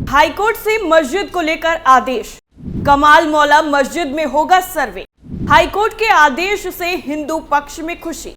High court से मस्जिद को लेकर आदेश, कमाल मौला मस्जिद में होगा सर्वे। हाईकोर्ट के आदेश से हिंदू पक्ष में खुशी,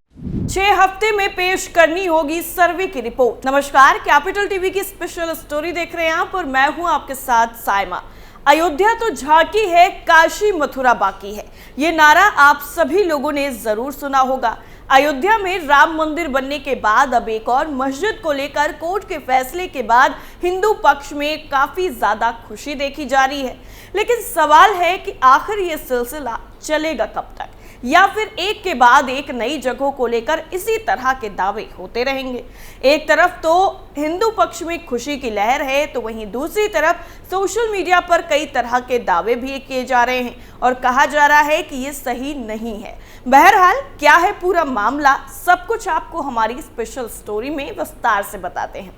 6 हफ्ते में पेश करनी होगी सर्वे की रिपोर्ट। नमस्कार, कैपिटल टीवी की स्पेशल स्टोरी देख रहे हैं आप और मैं हूं आपके साथ साइमा। अयोध्या तो झांकी है, काशी मथुरा बाकी है, ये नारा आप सभी लोगों ने जरूर सुना होगा। अयोध्या में राम मंदिर बनने के बाद अब एक और मस्जिद को लेकर कोर्ट के फैसले के बाद हिंदू पक्ष में काफी ज्यादा खुशी देखी जा रही है। लेकिन सवाल है कि आखिर ये सिलसिला चलेगा कब तक, या फिर एक के बाद एक नई जगहों को लेकर इसी तरह के दावे होते रहेंगे। एक तरफ तो हिंदू पक्ष में खुशी की लहर है, तो वहीं दूसरी तरफ सोशल मीडिया पर कई तरह के दावे भी किए जा रहे हैं और कहा जा रहा है कि ये सही नहीं है। बहरहाल क्या है पूरा मामला, सब कुछ आपको हमारी स्पेशल स्टोरी में विस्तार से बताते हैं।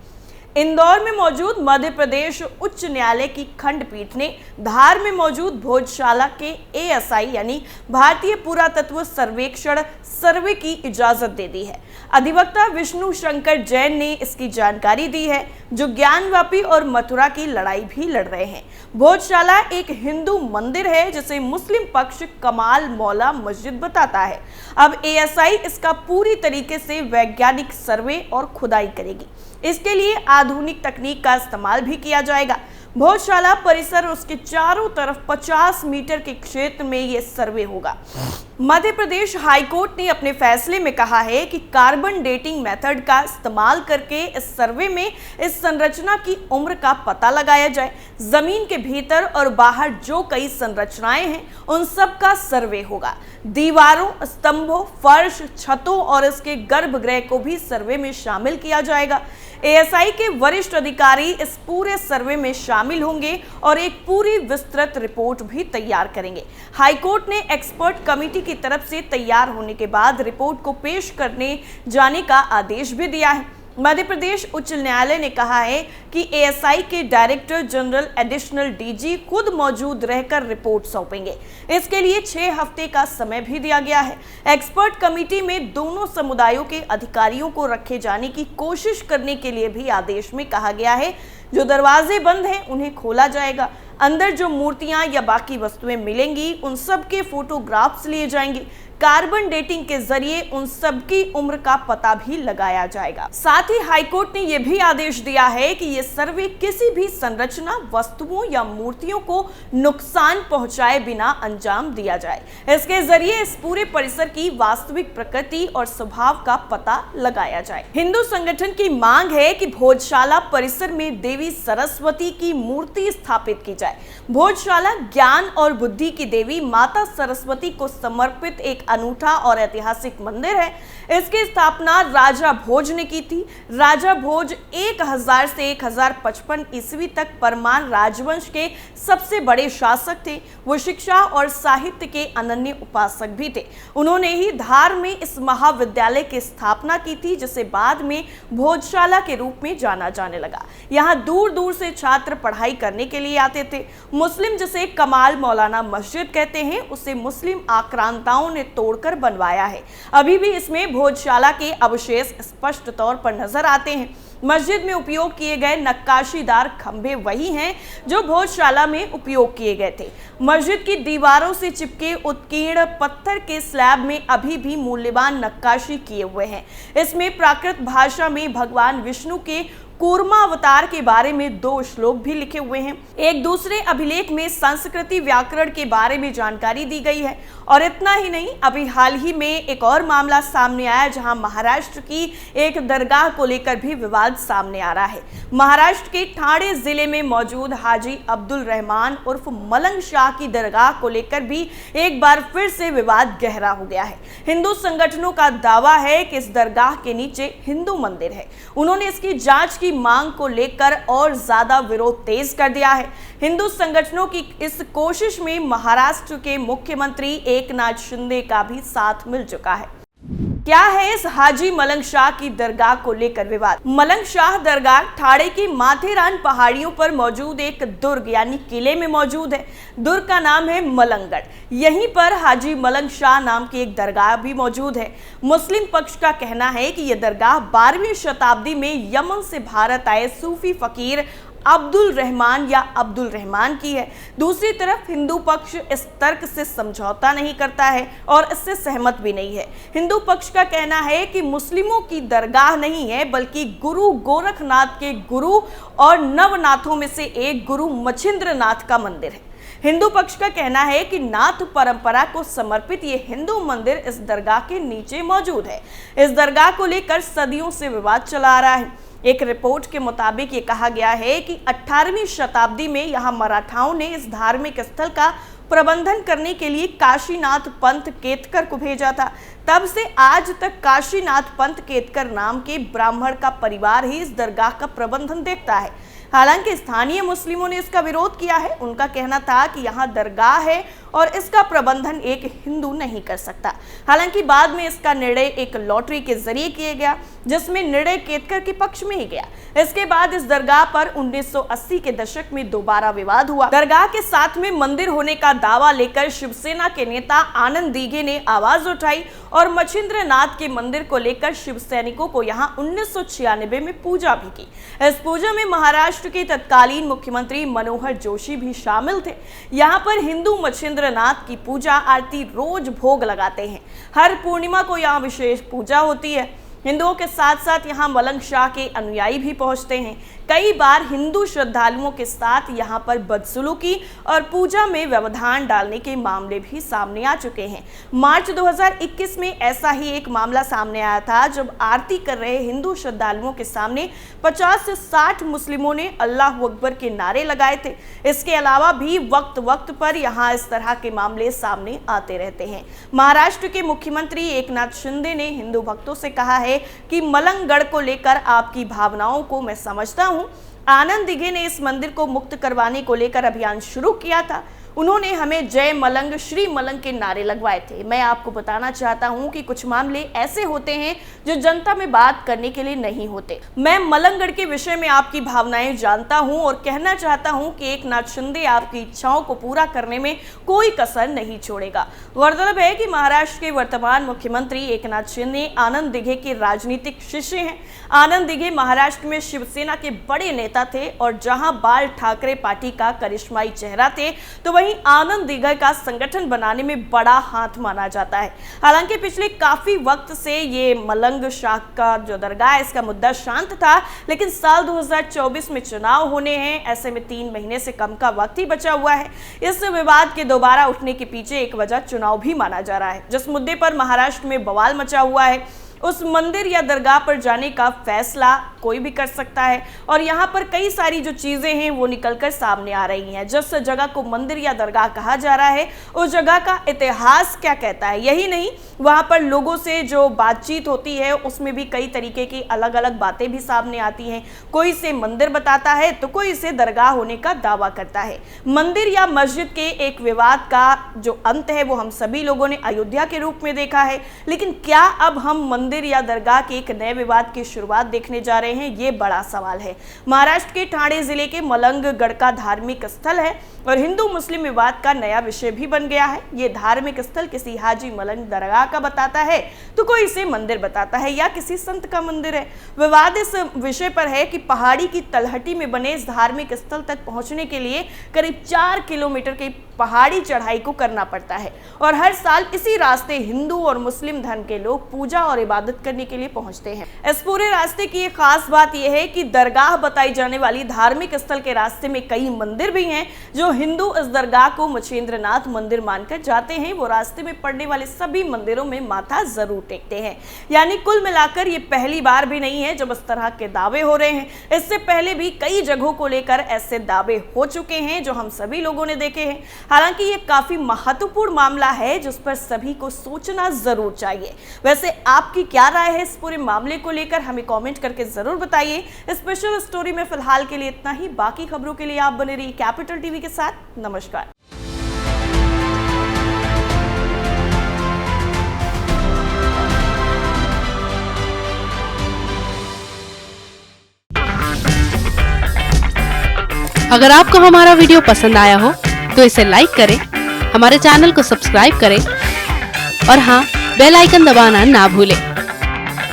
इंदौर में मौजूद मध्य प्रदेश उच्च न्यायालय की खंडपीठ ने धार में मौजूद भोजशाला के एएसआई यानी भारतीय पुरातत्व सर्वेक्षण सर्वे की इजाजत दे दी है। अधिवक्ता विष्णु शंकर जैन ने इसकी जानकारी दी है, जो ज्ञानवापी और मथुरा की लड़ाई भी लड़ रहे हैं। भोजशाला एक हिंदू मंदिर है जिसे मुस्लिम पक्ष कमाल मौला मस्जिद बताता है। अब एएसआई इसका पूरी तरीके से वैज्ञानिक सर्वे और खुदाई करेगी। इसके लिए आधुनिक तकनीक का इस्तेमाल भी किया जाएगा। भोजशाला परिसर उसके चारों तरफ 50 मीटर के क्षेत्र में यह सर्वे होगा। मध्य प्रदेश हाईकोर्ट ने अपने फैसले में कहा है कि कार्बन डेटिंग मेथड का इस्तेमाल करके इस सर्वे में इस संरचना की उम्र का पता लगाया जाए। जमीन के भीतर और बाहर जो कई संरचनाएं हैं उन सब का सर्वे होगा। दीवारों, स्तंभों, फर्श, छतों और इसके गर्भगृह को भी सर्वे में शामिल किया जाएगा। एएसआई के वरिष्ठ अधिकारी इस पूरे सर्वे में शामिल होंगे और एक पूरी विस्तृत रिपोर्ट भी तैयार करेंगे। हाईकोर्ट ने एक्सपर्ट कमेटी की तरफ से तैयार होने के बाद रिपोर्ट को पेश करने जाने का आदेश भी दिया है। मध्य प्रदेश उच्च न्यायालय ने कहा है कि एएसआई के डायरेक्टर जनरल एडिशनल डीजी खुद मौजूद रहकर रिपोर्ट सौंपेंगे। इसके लिए 6 हफ्ते का समय भी दिया गया है। एक्सपर्ट कमेटी में दोनों समुदायों के अधिकारियों को रखे जाने की कोशिश करने के लिए भी आदेश में कहा गया है। जो दरवाजे बंद हैं उन्हें खोला जाएगा। अंदर जो मूर्तियां या बाकी वस्तुएं मिलेंगी उन सब के फोटोग्राफ्स लिए जाएंगे। कार्बन डेटिंग के जरिए उन सब की उम्र का पता भी लगाया जाएगा। साथ ही हाईकोर्ट ने यह भी आदेश दिया है कि यह सर्वे किसी भी संरचना, वस्तुओं या मूर्तियों को नुकसान पहुंचाए बिना अंजाम दिया जाए। इसके जरिए इस पूरे परिसर की वास्तविक प्रकृति और स्वभाव का पता लगाया जाए। हिंदू संगठन की मांग है कि भोजशाला परिसर में देवी सरस्वती की मूर्ति स्थापित की जाए। भोजशाला ज्ञान और बुद्धि की देवी माता सरस्वती को समर्पित एक अनूठा और ऐतिहासिक मंदिर है। इसकी स्थापना राजा भोज ने की थी। राजा भोज 1000 से 1055 ईस्वी तक परमान राजवंश के सबसे बड़े शासक थे। वो शिक्षा और साहित्य के अनन्य उपासक भी थे। उन्होंने ही धार में इस महाविद्यालय की स्थापना की थी, जिसे बाद में भोजशाला के रूप में जाना जाने लगा। यहाँ दूर दूर से छात्र पढ़ाई करने के लिए आते थे। मुस्लिम जिसे कमाल मौलाना मस्जिद कहते हैं, उसे मुस्लिम आक्रांताओं ने तोड़कर बनवाया है। अभी भी इसमें भोजशाला के अवशेष स्पष्ट तौर पर नजर आते हैं। मस्जिद में उपयोग किए गए नक्काशीदार खंभे वही हैं जो भोजशाला में उपयोग किए गए थे। मस्जिद की दीवारों से चिपके उत्कीर्ण पत्थर के स्लैब में अभी भी मूल्यवान नक्काशी किए हुए हैं। इसमें प्राकृत भाषा में भगवान विष्णु के कूर्मा अवतार के बारे में 2 श्लोक भी लिखे हुए हैं। एक दूसरे अभिलेख में संस्कृति व्याकरण के बारे में जानकारी दी गई है। और इतना ही नहीं, अभी हाल ही में एक और मामला सामने आया, जहां महाराष्ट्र की एक दरगाह को लेकर भी विवाद सामने आ रहा है। महाराष्ट्र के ठाणे जिले में मौजूद हाजी अब्दुल रहमान उर्फ मलंग शाह की दरगाह को लेकर भी एक बार फिर से विवाद गहरा हो गया है। हिंदू संगठनों का दावा है कि इस दरगाह के नीचे हिंदू मंदिर है। उन्होंने इसकी जांच की मांग को लेकर और ज्यादा विरोध तेज कर दिया है। हिंदू संगठनों की इस कोशिश में महाराष्ट्र के मुख्यमंत्री एकनाथ शिंदे का भी साथ मिल चुका है। क्या है इस हाजी मलंग शाह की दरगाह को लेकर विवाद? मलंग शाह दरगाह ठाणे की माथेरान पहाड़ियों पर मौजूद एक दुर्ग यानी किले में मौजूद है। दुर्ग का नाम है मलंगगढ़। यहीं पर हाजी मलंग शाह नाम की एक दरगाह भी मौजूद है। मुस्लिम पक्ष का कहना है कि यह दरगाह 12वीं शताब्दी में यमन से भारत आए सूफी फकीर अब्दुल रहमान या अब्दुल रहमान की है। दूसरी तरफ हिंदू पक्ष इस तर्क से समझौता नहीं करता है और इससे सहमत भी नहीं है। हिंदू पक्ष का कहना है कि मुस्लिमों की दरगाह नहीं है, बल्कि गुरु गोरखनाथ के गुरु और नवनाथों में से एक गुरु मछिंद्रनाथ का मंदिर है। हिंदू पक्ष का कहना है कि नाथ परंपरा को समर्पित ये हिंदू मंदिर इस दरगाह के नीचे मौजूद है। इस दरगाह को लेकर सदियों से विवाद चला आ रहा है। एक रिपोर्ट के मुताबिक ये कहा गया है कि 18वीं शताब्दी में यहाँ मराठाओं ने इस धार्मिक स्थल का प्रबंधन करने के लिए काशीनाथ पंत केतकर को भेजा था। तब से आज तक काशीनाथ पंत केतकर नाम के ब्राह्मण का परिवार ही इस दरगाह का प्रबंधन देखता है। हालांकि स्थानीय मुस्लिमों ने इसका विरोध किया है। उनका कहना था कि यहाँ दरगाह है और इसका प्रबंधन एक हिंदू नहीं कर सकता। हालांकि बाद में इसका निर्णय एक लॉटरी के जरिए किया गया, जिसमें निर्णय केतकर के पक्ष में ही गया। इसके बाद इस दरगाह पर 1980 के दशक में दोबारा विवाद हुआ। दरगाह के साथ में मंदिर होने का दावा लेकर शिवसेना के नेता आनंद दीघे ने आवाज उठाई और मछिंद्रनाथ के मंदिर को लेकर शिव सैनिकों को यहाँ 1996 में पूजा भी की। इस पूजा में महाराष्ट्र के तत्कालीन मुख्यमंत्री मनोहर जोशी भी शामिल थे। यहाँ पर हिंदू मछिंद्रनाथ की पूजा आरती रोज भोग लगाते हैं। हर पूर्णिमा को यहाँ विशेष पूजा होती है। हिंदुओं के साथ साथ यहाँ मलंग शाह के अनुयायी भी पहुंचते हैं। कई बार हिंदू श्रद्धालुओं के साथ यहाँ पर बदसलूकी और पूजा में व्यवधान डालने के मामले भी सामने आ चुके हैं। मार्च 2021 में ऐसा ही एक मामला सामने आया था, जब आरती कर रहे हिंदू श्रद्धालुओं के सामने 50 से 60 मुस्लिमों ने अल्लाह अकबर के नारे लगाए थे। इसके अलावा भी वक्त वक्त पर यहाँ इस तरह के मामले सामने आते रहते हैं। महाराष्ट्र के मुख्यमंत्री एकनाथ शिंदे ने हिंदू भक्तों से कहा है कि मलंगगढ़ को लेकर आपकी भावनाओं को मैं समझता हूं। आनंद दीघे ने इस मंदिर को मुक्त करवाने को लेकर अभियान शुरू किया था। उन्होंने हमें जय मलंग श्री मलंग के नारे लगवाए थे। मैं आपको बताना चाहता हूं कि कुछ मामले ऐसे होते हैं जो जनता में बात करने के लिए नहीं होते। मैं मलंगगढ़ के विषय में आपकी भावनाएं जानता हूं और कहना चाहता हूं कि एकनाथ शिंदे आपकी इच्छाओं को पूरा करने में कोई कसर नहीं छोड़ेगा। गौरतलब है कि महाराष्ट्र के वर्तमान मुख्यमंत्री एकनाथ शिंदे आनंद दीघे के राजनीतिक शिष्य हैं। आनंद दीघे महाराष्ट्र में शिवसेना के बड़े नेता थे और जहां बाल ठाकरे पार्टी का करिश्माई चेहरा थे, तो वहीं आनंद दीघे का संगठन बनाने में बड़ा हाथ माना जाता है। हालांकि पिछले काफी वक्त से ये मलंग शाह का जो दरगाह है, इसका मुद्दा शांत था, लेकिन साल 2024 में चुनाव होने हैं। ऐसे में 3 महीने से कम का वक्त ही बचा हुआ है। इस विवाद के दोबारा उठने के पीछे एक वजह चुनाव भी माना जा रहा है। जिस मुद्दे पर महाराष्ट्र में बवाल मचा हुआ है, उस मंदिर या दरगाह पर जाने का फैसला कोई भी कर सकता है और यहाँ पर कई सारी जो चीजें हैं वो निकलकर सामने आ रही हैं। जिस जगह को मंदिर या दरगाह कहा जा रहा है, उस जगह का इतिहास क्या कहता है। यही नहीं, वहाँ पर लोगों से जो बातचीत होती है उसमें भी कई तरीके की अलग अलग बातें भी सामने आती हैं। कोई इसे मंदिर बताता है तो कोई इसे दरगाह होने का दावा करता है। मंदिर या मस्जिद के एक विवाद का जो अंत है वो हम सभी लोगों ने अयोध्या के रूप में देखा है, लेकिन क्या अब हम मंदिर या दरगाह के एक नए विवाद की शुरुआत देखने जा रहे हैं, ये बड़ा सवाल है। महाराष्ट्र के ठाणे जिले के मलंगगढ़ का धार्मिक स्थल है और हिंदू मुस्लिम विवाद का नया विषय भी बन गया है। ये धार्मिक स्थल किसी हाजी मलंग दरगाह का बताता है तो कोई इसे मंदिर बताता है या किसी संत का मंदिर है। विवाद इस विषय पर है कि पहाड़ी की तलहटी में बने इस धार्मिक स्थल तक पहुंचने के लिए करीब 4 किलोमीटर की पहाड़ी चढ़ाई को करना पड़ता है और हर साल इसी रास्ते हिंदू और मुस्लिम धर्म के लोग पूजा और इबादत करने के लिए पहुंचते हैं। इस पूरे रास्ते की एक खास बात यह है कि दरगाह बताई जाने वाली धार्मिक स्थल के रास्ते में कई मंदिर भी हैं। जो हिंदू इस दरगाह को मछिंद्रनाथ मंदिर मानकर जाते हैं, वो रास्ते में पड़ने वाले सभी मंदिरों में माथा जरूर टेकते हैं। यानी कुल मिलाकर ये पहली बार भी नहीं है जब इस तरह के दावे हो रहे हैं। इससे पहले भी कई जगहों को लेकर ऐसे दावे हो चुके हैं जो हम सभी लोगों ने देखे हैं। हालांकि ये काफी महत्वपूर्ण मामला है जिस पर सभी को सोचना जरूर चाहिए। वैसे आपकी क्या राय है इस पूरे मामले को लेकर, हमें कमेंट करके जरूर बताइए। स्पेशल स्टोरी में फिलहाल के लिए इतना ही। बाकी खबरों के लिए आप बने रहिए कैपिटल टीवी के साथ। नमस्कार। अगर आपको हमारा वीडियो पसंद आया हो तो इसे लाइक करें, हमारे चैनल को सब्सक्राइब करें और हाँ, बेल आइकन दबाना ना भूलें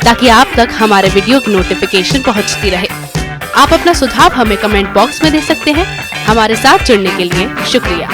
ताकि आप तक हमारे वीडियो की नोटिफिकेशन पहुंचती रहे। आप अपना सुझाव हमें कमेंट बॉक्स में दे सकते हैं। हमारे साथ जुड़ने के लिए शुक्रिया।